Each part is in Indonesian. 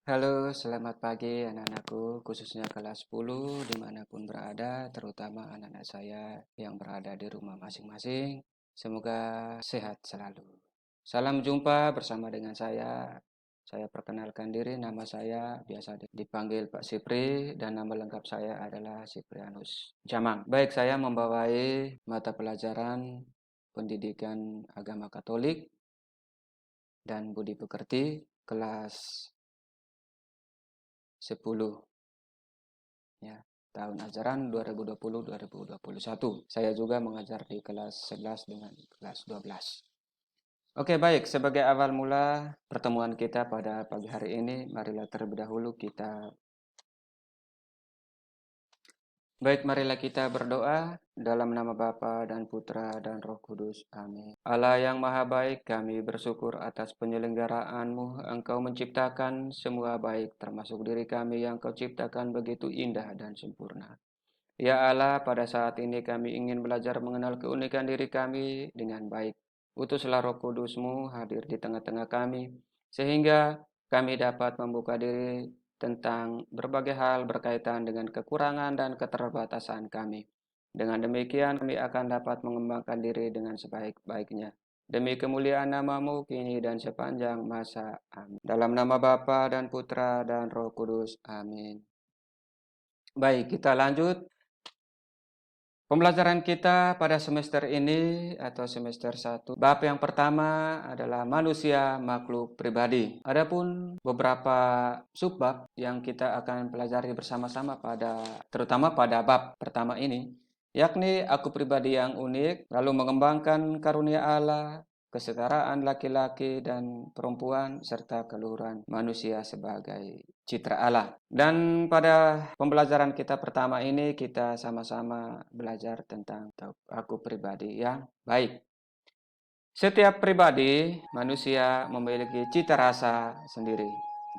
Halo, selamat pagi anak-anakku, khususnya kelas 10 dimanapun berada, terutama anak-anak saya yang berada di rumah masing-masing. Semoga sehat selalu. Salam jumpa bersama dengan saya. Saya perkenalkan diri, nama saya biasa dipanggil Pak Sipri dan nama lengkap saya adalah Siprianus Jamang. Baik, saya membawai mata pelajaran pendidikan agama Katolik dan budi pekerti kelas 10. Ya, tahun ajaran 2020-2021. Saya juga mengajar di kelas 11 dengan kelas 12. Oke, baik. Sebagai awal mula pertemuan kita pada pagi hari ini, marilah terlebih dahulu marilah kita berdoa dalam nama Bapa dan Putra dan Roh Kudus. Amin. Allah yang Maha Baik, kami bersyukur atas penyelenggaraan-Mu. Engkau menciptakan semua baik, termasuk diri kami yang Kau ciptakan begitu indah dan sempurna. Ya Allah, pada saat ini kami ingin belajar mengenal keunikan diri kami dengan baik. Utuslah Roh Kudus-Mu hadir di tengah-tengah kami, sehingga kami dapat membuka diri tentang berbagai hal berkaitan dengan kekurangan dan keterbatasan kami. Dengan demikian kami akan dapat mengembangkan diri dengan sebaik-baiknya. Demi kemuliaan nama-Mu kini dan sepanjang masa. Amin. Dalam nama Bapa dan Putra dan Roh Kudus. Amin. Baik, kita lanjut. Pembelajaran kita pada semester ini atau semester 1, bab yang pertama adalah manusia makhluk pribadi. Adapun beberapa subbab yang kita akan pelajari bersama-sama terutama pada bab pertama ini, yakni aku pribadi yang unik, lalu mengembangkan karunia Allah, kesetaraan laki-laki dan perempuan, serta keluhuran manusia sebagai citra Allah. Dan pada pembelajaran kita pertama ini kita sama-sama belajar tentang aku pribadi yang baik. Setiap pribadi manusia memiliki cita rasa sendiri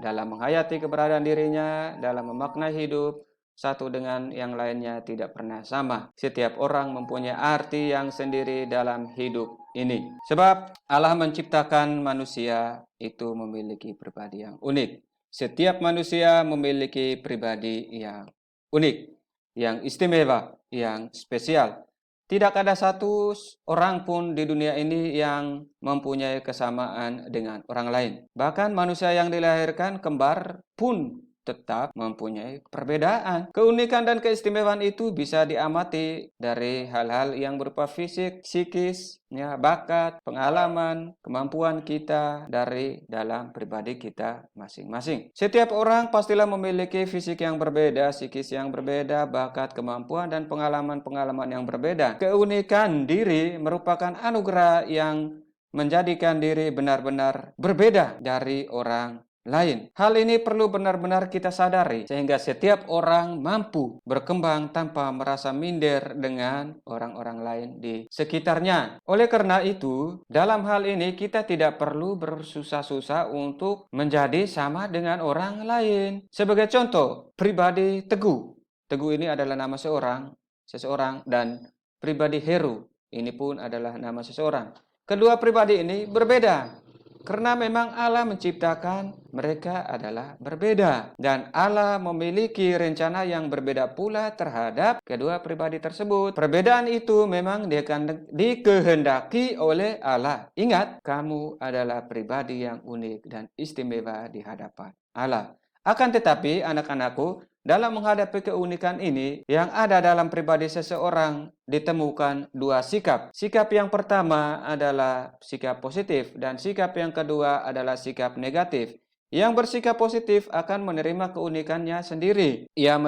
dalam menghayati keberadaan dirinya, dalam memaknai hidup. Satu dengan yang lainnya tidak pernah sama. Setiap orang mempunyai arti yang sendiri dalam hidup ini. Sebab Allah menciptakan manusia itu memiliki pribadi yang unik. Setiap manusia memiliki pribadi yang unik, yang istimewa, yang spesial. Tidak ada satu orang pun di dunia ini yang mempunyai kesamaan dengan orang lain. Bahkan manusia yang dilahirkan kembar pun tetap mempunyai perbedaan. Keunikan dan keistimewaan itu bisa diamati dari hal-hal yang berupa fisik, psikis, bakat, pengalaman, kemampuan kita dari dalam pribadi kita masing-masing. Setiap orang pastilah memiliki fisik yang berbeda, psikis yang berbeda, bakat, kemampuan, dan pengalaman-pengalaman yang berbeda. Keunikan diri merupakan anugerah yang menjadikan diri benar-benar berbeda dari orang lain. Hal ini perlu benar-benar kita sadari sehingga setiap orang mampu berkembang tanpa merasa minder dengan orang-orang lain di sekitarnya. Oleh karena itu, dalam hal ini kita tidak perlu bersusah-susah untuk menjadi sama dengan orang lain. Sebagai contoh, pribadi Teguh. Teguh ini adalah nama seseorang dan pribadi Heru ini pun adalah nama seseorang. Kedua pribadi ini berbeda. Karena memang Allah menciptakan mereka adalah berbeda. Dan Allah memiliki rencana yang berbeda pula terhadap kedua pribadi tersebut. Perbedaan itu memang dikehendaki oleh Allah. Ingat, kamu adalah pribadi yang unik dan istimewa di hadapan Allah. Akan tetapi anak-anakku, dalam menghadapi keunikan ini, yang ada dalam pribadi seseorang ditemukan dua sikap. Sikap yang pertama adalah sikap positif dan sikap yang kedua adalah sikap negatif. Yang bersikap positif akan menerima keunikannya sendiri. Ia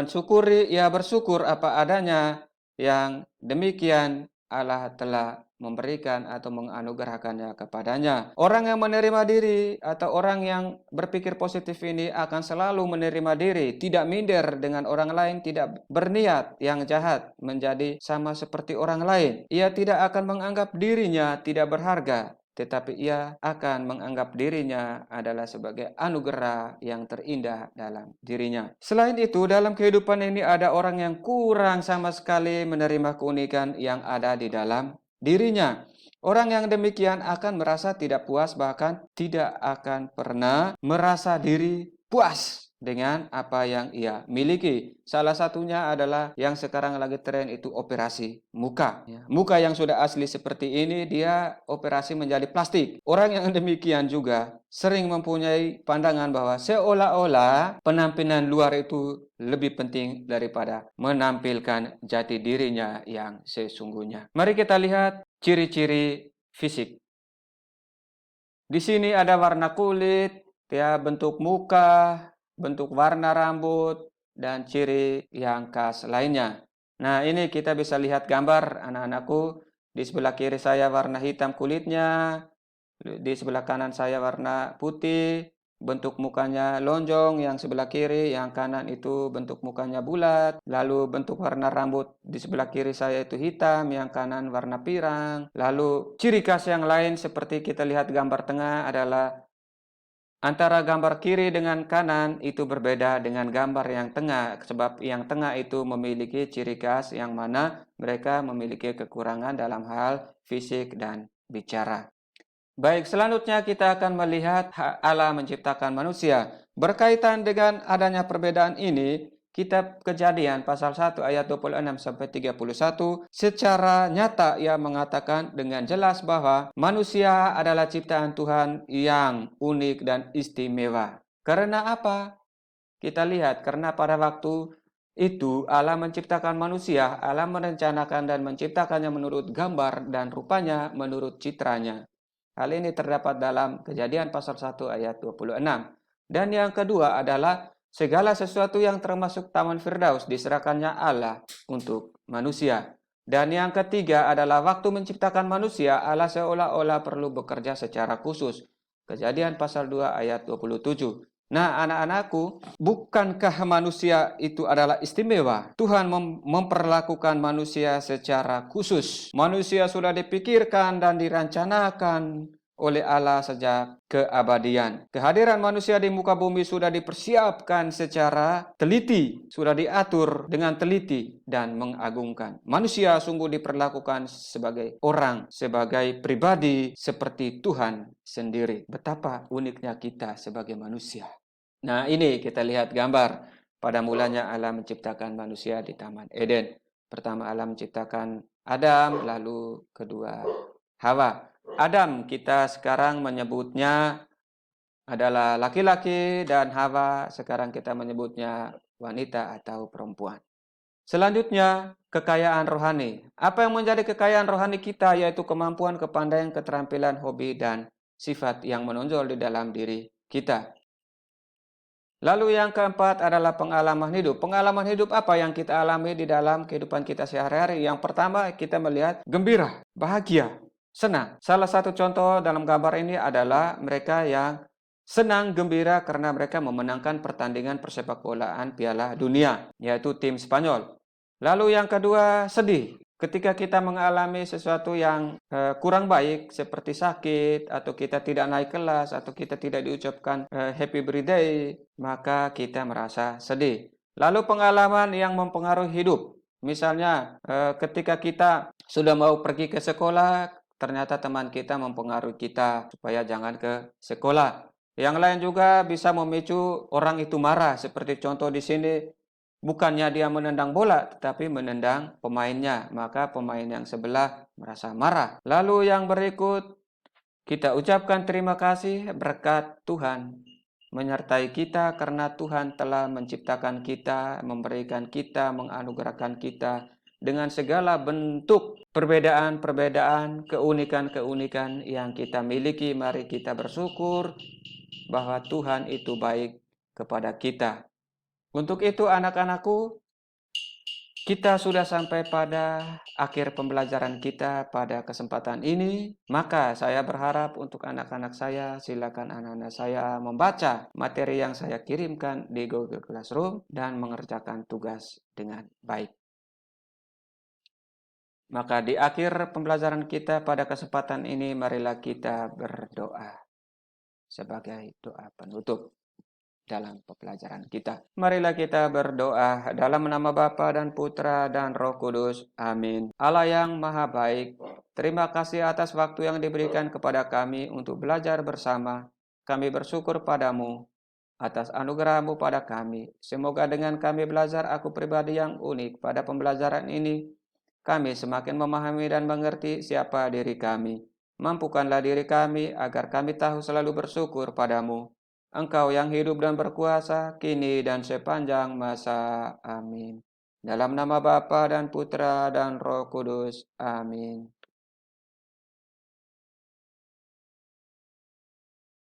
bersyukur apa adanya. Yang demikian Allah telah memberikan atau menganugerahkannya kepadanya. Orang yang menerima diri atau orang yang berpikir positif ini akan selalu menerima diri, tidak minder dengan orang lain, tidak berniat yang jahat menjadi sama seperti orang lain. Ia tidak akan menganggap dirinya tidak berharga, tetapi ia akan menganggap dirinya adalah sebagai anugerah yang terindah dalam dirinya. Selain itu, dalam kehidupan ini ada orang yang kurang sama sekali menerima keunikan yang ada di dalam dirinya. Orang yang demikian akan merasa tidak puas, bahkan tidak akan pernah merasa diri puas dengan apa yang ia miliki. Salah satunya adalah yang sekarang lagi tren itu operasi muka. Muka yang sudah asli seperti ini dia operasi menjadi plastik. Orang yang demikian juga sering mempunyai pandangan bahwa seolah-olah penampilan luar itu lebih penting daripada menampilkan jati dirinya yang sesungguhnya. Mari kita lihat ciri-ciri fisik. Di sini ada warna kulit, bentuk muka, bentuk warna rambut, dan ciri yang khas lainnya. Nah, ini kita bisa lihat gambar anak-anakku. Di sebelah kiri saya warna hitam kulitnya, di sebelah kanan saya warna putih, bentuk mukanya lonjong, yang sebelah kiri, yang kanan itu bentuk mukanya bulat. Lalu bentuk warna rambut di sebelah kiri saya itu hitam, yang kanan warna pirang. Lalu ciri khas yang lain seperti kita lihat gambar tengah adalah antara gambar kiri dengan kanan itu berbeda dengan gambar yang tengah, sebab yang tengah itu memiliki ciri khas yang mana mereka memiliki kekurangan dalam hal fisik dan bicara. Baik, selanjutnya kita akan melihat Allah menciptakan manusia. Berkaitan dengan adanya perbedaan ini, Kitab Kejadian pasal 1 ayat 26 sampai 31 secara nyata ia mengatakan dengan jelas bahwa manusia adalah ciptaan Tuhan yang unik dan istimewa. Karena apa? Kita lihat karena pada waktu itu Allah menciptakan manusia, Allah merencanakan dan menciptakannya menurut gambar dan rupanya menurut citranya. Hal ini terdapat dalam Kejadian pasal 1 ayat 26. Dan yang kedua adalah segala sesuatu yang termasuk Taman Firdaus diserahkannya Allah untuk manusia. Dan yang ketiga adalah waktu menciptakan manusia, Allah seolah-olah perlu bekerja secara khusus. Kejadian pasal 2 ayat 27. Nah, anak-anakku, bukankah manusia itu adalah istimewa? Tuhan memperlakukan manusia secara khusus. Manusia sudah dipikirkan dan dirancanakan oleh Allah sejak keabadian. Kehadiran manusia di muka bumi sudah dipersiapkan secara teliti, sudah diatur dengan teliti dan mengagungkan. Manusia sungguh diperlakukan sebagai orang, sebagai pribadi seperti Tuhan sendiri. Betapa uniknya kita sebagai manusia. Nah, ini kita lihat gambar. Pada mulanya Allah menciptakan manusia di Taman Eden. Pertama Allah menciptakan Adam, lalu kedua Hawa. Adam kita sekarang menyebutnya adalah laki-laki dan Hawa sekarang kita menyebutnya wanita atau perempuan. Selanjutnya, kekayaan rohani. Apa yang menjadi kekayaan rohani kita yaitu kemampuan, kepandaian, keterampilan, hobi, dan sifat yang menonjol di dalam diri kita. Lalu yang keempat adalah pengalaman hidup. Pengalaman hidup apa yang kita alami di dalam kehidupan kita sehari-hari? Yang pertama kita melihat gembira, bahagia, senang. Salah satu contoh dalam gambar ini adalah mereka yang senang gembira karena mereka memenangkan pertandingan persepak bolaan Piala Dunia, yaitu tim Spanyol. Lalu yang kedua, sedih. Ketika kita mengalami sesuatu yang kurang baik seperti sakit atau kita tidak naik kelas atau kita tidak diucapkan happy birthday, maka kita merasa sedih. Lalu pengalaman yang mempengaruhi hidup. Misalnya ketika kita sudah mau pergi ke sekolah, ternyata teman kita mempengaruhi kita supaya jangan ke sekolah. Yang lain juga bisa memicu orang itu marah, seperti contoh di sini. Bukannya dia menendang bola, tetapi menendang pemainnya. Maka pemain yang sebelah merasa marah. Lalu yang berikut, kita ucapkan terima kasih berkat Tuhan menyertai kita karena Tuhan telah menciptakan kita, memberikan kita, menganugerahkan kita dengan segala bentuk perbedaan-perbedaan, keunikan-keunikan yang kita miliki. Mari kita bersyukur bahwa Tuhan itu baik kepada kita. Untuk itu anak-anakku, kita sudah sampai pada akhir pembelajaran kita pada kesempatan ini. Maka saya berharap untuk anak-anak saya, silakan anak-anak saya membaca materi yang saya kirimkan di Google Classroom dan mengerjakan tugas dengan baik. Maka di akhir pembelajaran kita pada kesempatan ini, marilah kita berdoa sebagai doa penutup dalam pembelajaran kita. Marilah kita berdoa dalam nama Bapa dan Putra dan Roh Kudus. Amin. Allah yang Maha Baik, terima kasih atas waktu yang diberikan kepada kami untuk belajar bersama. Kami bersyukur padamu atas anugerah-Mu pada kami. Semoga dengan kami belajar aku pribadi yang unik pada pembelajaran ini, kami semakin memahami dan mengerti siapa diri kami. Mampukanlah diri kami agar kami tahu selalu bersyukur padamu. Engkau yang hidup dan berkuasa, kini dan sepanjang masa. Amin. Dalam nama Bapa dan Putra dan Roh Kudus. Amin.